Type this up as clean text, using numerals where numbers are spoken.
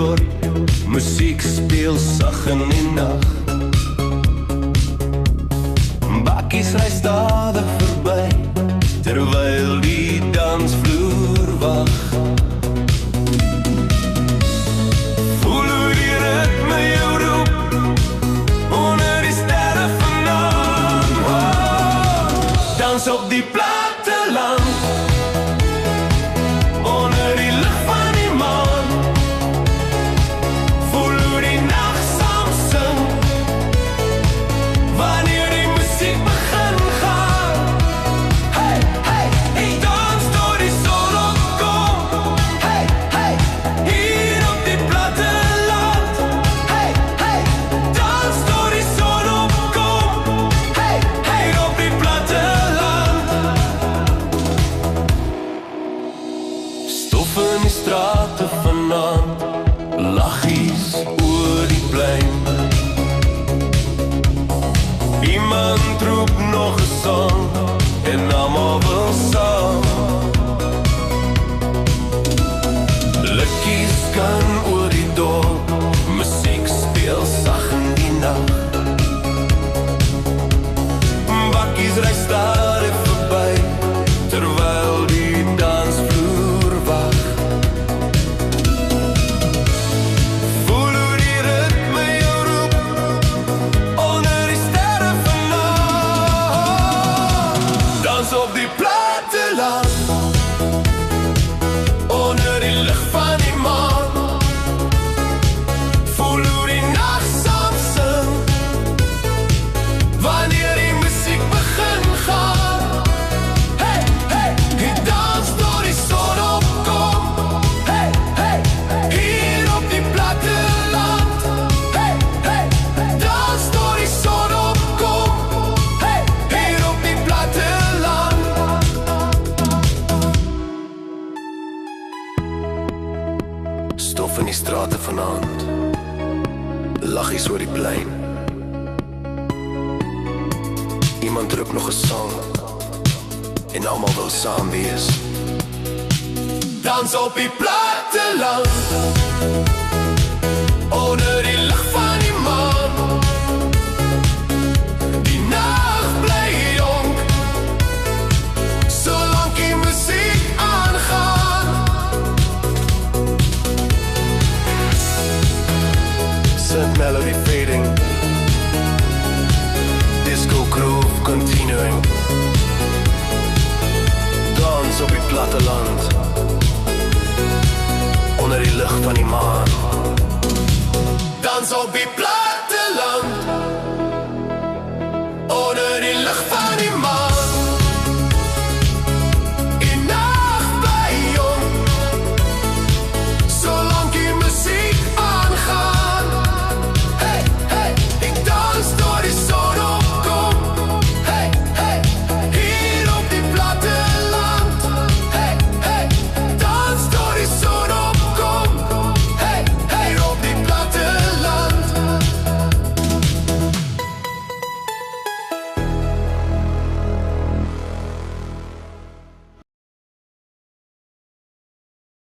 dorp, musiek speel sag in die nag. Bakkies ry stadig verby, terwyl die dansvloer wag. Voel hoe die ritme jou roep, onder die sterre vanaand. Dans op die platteland, onder die lig van die maan. Voel hoe die nag saam sing, wanneer die muziek begin gaan. Hey, hey, hey, dans door die son opkom. Hey, hey, hier op die platteland. Hey, hey, dans door die son opkom. Hey, hey, op die platteland. Stof in die strate vanaand, laggies oor die plein. Iemand roep nog 'n song en almal wil saam. Likkies kan oor die dorp, musiek speel sag in die nag. Bakkies ry stadig verby, terwyl die dansvloer wag. Voel hoe die ritme jou roep, onder die sterre vanaand. Dans op die platteland, onder die lig van die maan. Voel hoe die nag saam sing, wanneer die muziek begin gaan. Hey, hey, die dans door die son opkom. Hey, hey, hier op die platteland. Hey, hey, dans door die son opkom. Hey, hier op die platteland. Stof in die strate vanaand, laggies oor die plein. Iemand roep nog 'n song en almal wil saam wees. Dans op die platteland, onder die lig van die maan. Die nag bly jonk, solank die muziek aangaan. Synth melody fading, disco groove continuing. Dans op die platteland, onder die lig van die maan. Dans op die platteland.